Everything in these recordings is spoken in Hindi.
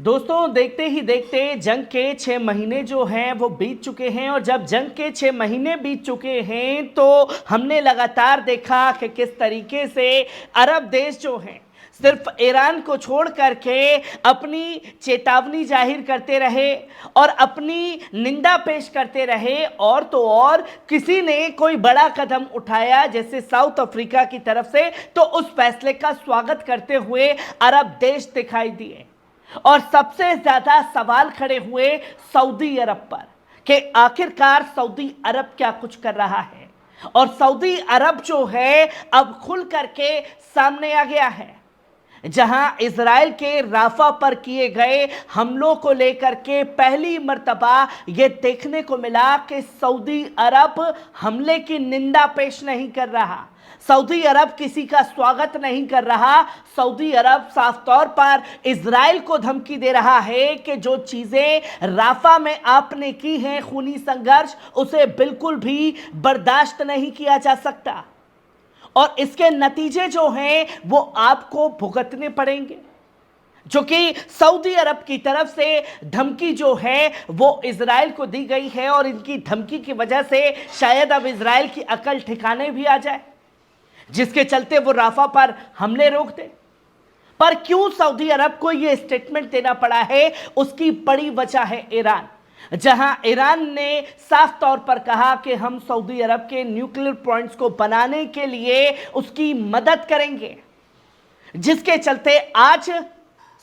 दोस्तों देखते ही देखते जंग के 6 महीने जो हैं वो बीत चुके हैं। और जब जंग के 6 महीने बीत चुके हैं तो हमने लगातार देखा कि किस तरीके से अरब देश जो हैं सिर्फ ईरान को छोड़ करके अपनी चेतावनी जाहिर करते रहे और अपनी निंदा पेश करते रहे। और तो और किसी ने कोई बड़ा कदम उठाया जैसे साउथ अफ्रीका की तरफ से, तो उस फैसले का स्वागत करते हुए अरब देश दिखाई दिए। और सबसे ज्यादा सवाल खड़े हुए सऊदी अरब पर कि आखिरकार सऊदी अरब क्या कुछ कर रहा है। और सऊदी अरब जो है अब खुल करके सामने आ गया है, जहां इजराइल के राफा पर किए गए हमलों को लेकर के पहली मर्तबा यह देखने को मिला कि सऊदी अरब हमले की निंदा पेश नहीं कर रहा, सऊदी अरब किसी का स्वागत नहीं कर रहा। सऊदी अरब साफ तौर पर इजराइल को धमकी दे रहा है कि जो चीजें राफा में आपने की हैं, खूनी संघर्ष, उसे बिल्कुल भी बर्दाश्त नहीं किया जा सकता और इसके नतीजे जो हैं वो आपको भुगतने पड़ेंगे। जो कि सऊदी अरब की तरफ से धमकी जो है वो इजराइल को दी गई है और इनकी धमकी की वजह से शायद अब इजराइल की अकल ठिकाने भी आ जाए, जिसके चलते वो राफा पर हमले रोक दे। पर क्यों सऊदी अरब को यह स्टेटमेंट देना पड़ा है, उसकी बड़ी वजह है ईरान, जहां ईरान ने साफ तौर पर कहा कि हम सऊदी अरब के न्यूक्लियर पॉइंट्स को बनाने के लिए उसकी मदद करेंगे। जिसके चलते आज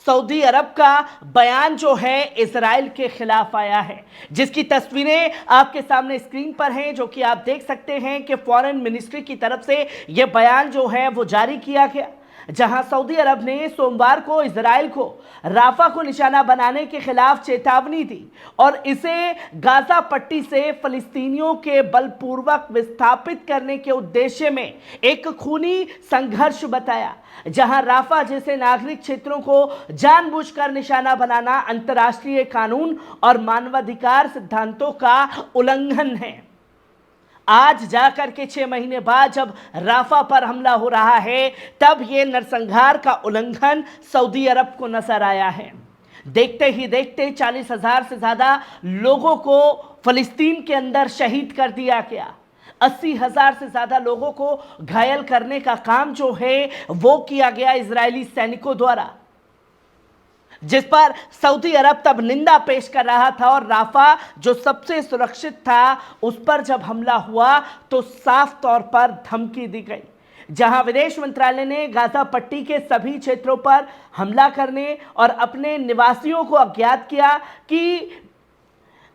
सऊदी अरब का बयान जो है इजराइल के खिलाफ आया है, जिसकी तस्वीरें आपके सामने स्क्रीन पर हैं, जो कि आप देख सकते हैं कि फॉरेन मिनिस्ट्री की तरफ से यह बयान जो है वो जारी किया गया, जहां सऊदी अरब ने सोमवार को इजराइल को राफा को निशाना बनाने के खिलाफ चेतावनी दी और इसे गाजा पट्टी से फलस्तीनियों के बलपूर्वक विस्थापित करने के उद्देश्य में एक खूनी संघर्ष बताया। जहां राफा जैसे नागरिक क्षेत्रों को जानबूझकर निशाना बनाना अंतर्राष्ट्रीय कानून और मानवाधिकार सिद्धांतों का उल्लंघन है। आज जाकर के 6 महीने बाद जब राफा पर हमला हो रहा है, तब यह नरसंहार का उल्लंघन सऊदी अरब को नजर आया है। देखते ही देखते 40,000 से ज्यादा लोगों को फलस्तीन के अंदर शहीद कर दिया गया। 80,000 से ज्यादा लोगों को घायल करने का काम जो है वो किया गया इजरायली सैनिकों द्वारा, जिस पर सऊदी अरब तब निंदा पेश कर रहा था। और राफा जो सबसे सुरक्षित था उस पर जब हमला हुआ तो साफ तौर पर धमकी दी गई, जहां विदेश मंत्रालय ने गाजा पट्टी के सभी क्षेत्रों पर हमला करने और अपने निवासियों को अज्ञात किया कि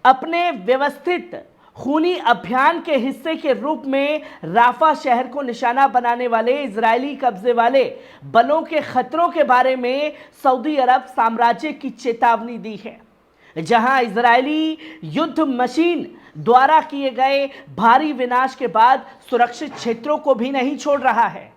अपने व्यवस्थित खूनी अभियान के हिस्से के रूप में राफा शहर को निशाना बनाने वाले इजरायली कब्जे वाले बलों के खतरों के बारे में सऊदी अरब साम्राज्य की चेतावनी दी है, जहां इजरायली युद्ध मशीन द्वारा किए गए भारी विनाश के बाद सुरक्षित क्षेत्रों को भी नहीं छोड़ रहा है।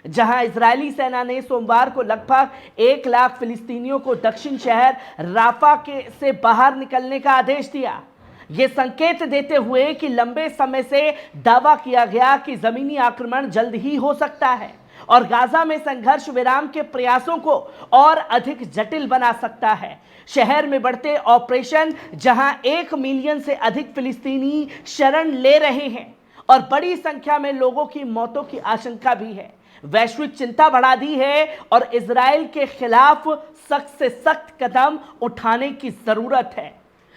जहां इजरायली सेना ने सोमवार को लगभग 1 लाख फिलिस्तीनियों को दक्षिण शहर राफा से बाहर निकलने का आदेश दिया, ये संकेत देते हुए कि लंबे समय से दावा किया गया कि जमीनी आक्रमण जल्द ही हो सकता है और गाजा में संघर्ष विराम के प्रयासों को और अधिक जटिल बना सकता है। शहर में बढ़ते ऑपरेशन, जहां 1 मिलियन से अधिक फिलिस्तीनी शरण ले रहे हैं और बड़ी संख्या में लोगों की मौतों की आशंका भी है, वैश्विक चिंता बढ़ा दी है और इजराइल के खिलाफ सख्त से सख्त कदम उठाने की जरूरत है।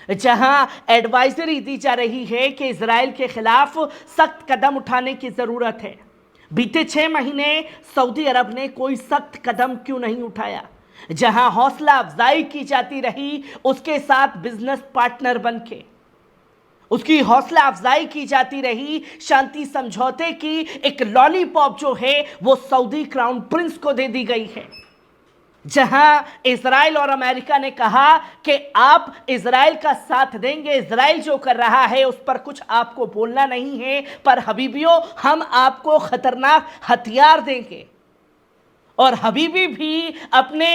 जहां एडवाइजरी दी जा रही है कि इजराइल के खिलाफ सख्त कदम उठाने की जरूरत है। बीते 6 महीने सऊदी अरब ने कोई सख्त कदम क्यों नहीं उठाया? जहां हौसला अफजाई की जाती रही उसके साथ बिजनेस पार्टनर बनके, उसकी हौसला अफजाई की जाती रही, शांति समझौते की एक लॉलीपॉप जो है वो सऊदी क्राउन प्रिंस को दे दी गई है। जहां इजराइल और अमेरिका ने कहा कि आप इजराइल का साथ देंगे, इजराइल जो कर रहा है उस पर कुछ आपको बोलना नहीं है, पर हबीबियों हम आपको खतरनाक हथियार देंगे। और हबीबी भी अपने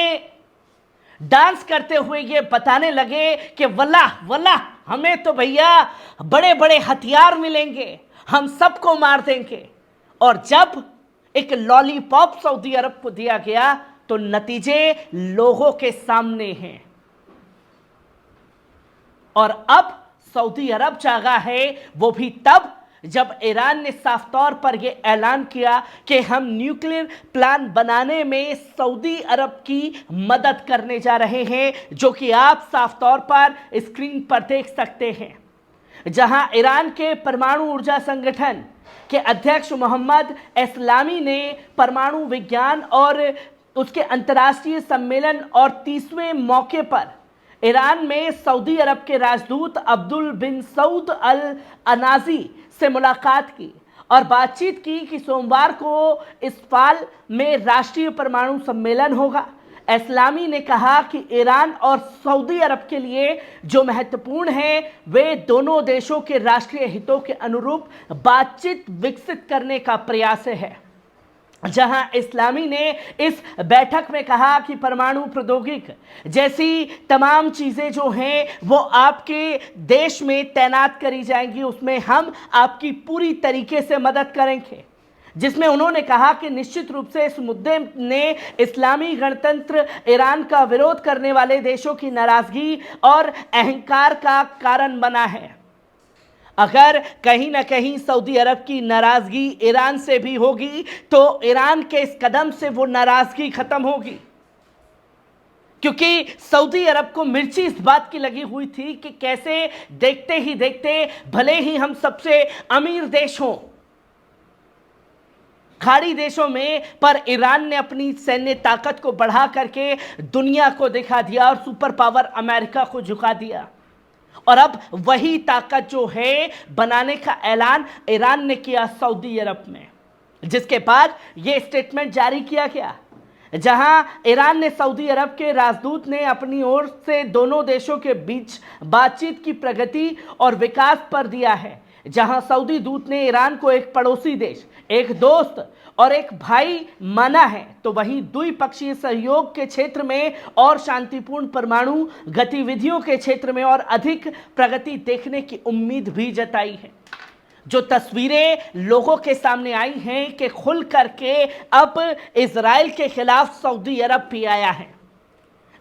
डांस करते हुए ये बताने लगे कि वल्लाह वल्लाह हमें तो भैया बड़े बड़े हथियार मिलेंगे, हम सबको मार देंगे। और जब एक लॉलीपॉप सऊदी अरब को दिया गया तो नतीजे लोगों के सामने हैं। और अब सऊदी अरब जागा है, वो भी तब जब ईरान ने साफ तौर पर यह ऐलान किया कि हम न्यूक्लियर प्लान बनाने में सऊदी अरब की मदद करने जा रहे हैं, जो कि आप साफ तौर पर स्क्रीन पर देख सकते हैं। जहां ईरान के परमाणु ऊर्जा संगठन के अध्यक्ष मोहम्मद इस्लामी ने परमाणु विज्ञान और उसके अंतर्राष्ट्रीय सम्मेलन और 30वें मौके पर ईरान में सऊदी अरब के राजदूत अब्दुल बिन सऊद अल अनाजी से मुलाकात की और बातचीत की कि सोमवार को इस्फाल में राष्ट्रीय परमाणु सम्मेलन होगा। इस्लामी ने कहा कि ईरान और सऊदी अरब के लिए जो महत्वपूर्ण है वे दोनों देशों के राष्ट्रीय हितों के अनुरूप बातचीत विकसित करने का प्रयास है। जहां इस्लामी ने इस बैठक में कहा कि परमाणु प्रौद्योगिकी जैसी तमाम चीज़ें जो हैं वो आपके देश में तैनात करी जाएंगी, उसमें हम आपकी पूरी तरीके से मदद करेंगे। जिसमें उन्होंने कहा कि निश्चित रूप से इस मुद्दे ने इस्लामी गणतंत्र ईरान का विरोध करने वाले देशों की नाराजगी और अहंकार का कारण बना है। अगर कहीं ना कहीं सऊदी अरब की नाराजगी ईरान से भी होगी तो ईरान के इस कदम से वो नाराजगी खत्म होगी, क्योंकि सऊदी अरब को मिर्ची इस बात की लगी हुई थी कि कैसे देखते ही देखते भले ही हम सबसे अमीर देश हों खाड़ी देशों में, पर ईरान ने अपनी सैन्य ताकत को बढ़ा करके दुनिया को दिखा दिया और सुपर पावर अमेरिका को झुका दिया। और अब वही ताकत जो है बनाने का ऐलान ईरान ने किया सऊदी अरब में, जिसके बाद यह स्टेटमेंट जारी किया गया, जहां ईरान ने सऊदी अरब के राजदूत ने अपनी ओर से दोनों देशों के बीच बातचीत की प्रगति और विकास पर दिया है। जहां सऊदी दूत ने ईरान को एक पड़ोसी देश, एक दोस्त और एक भाई माना है, तो वहीं द्विपक्षीय सहयोग के क्षेत्र में और शांतिपूर्ण परमाणु गतिविधियों के क्षेत्र में और अधिक प्रगति देखने की उम्मीद भी जताई है। जो तस्वीरें लोगों के सामने आई हैं कि खुल करके अब इजराइल के खिलाफ सऊदी अरब भी आया है,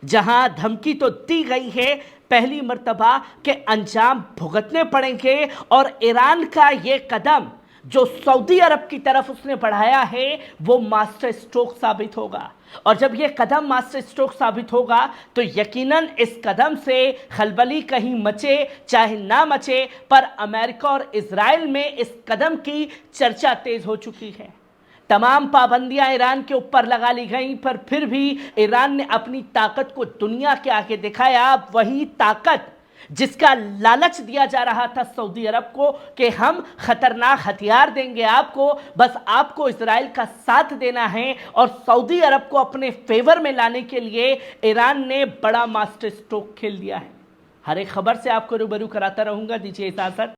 जहां धमकी तो दी गई है पहली मर्तबा के अंजाम भुगतने पड़ेंगे और ईरान का ये कदम जो सऊदी अरब की तरफ उसने बढ़ाया है वो मास्टर स्ट्रोक साबित होगा। और जब ये कदम मास्टर स्ट्रोक साबित होगा तो यकीनन इस कदम से खलबली कहीं मचे चाहे ना मचे, पर अमेरिका और इजराइल में इस कदम की चर्चा तेज हो चुकी है। तमाम पाबंदियां ईरान के ऊपर लगा ली गई, पर फिर भी ईरान ने अपनी ताकत को दुनिया के आगे दिखाया। वही ताकत जिसका लालच दिया जा रहा था सऊदी अरब को कि हम खतरनाक हथियार देंगे आपको, बस आपको इजराइल का साथ देना है। और सऊदी अरब को अपने फेवर में लाने के लिए ईरान ने बड़ा मास्टर स्ट्रोक खेल दिया है। हर एक खबर से आपको रूबरू कराता रहूंगा। दीजिए इजाजत।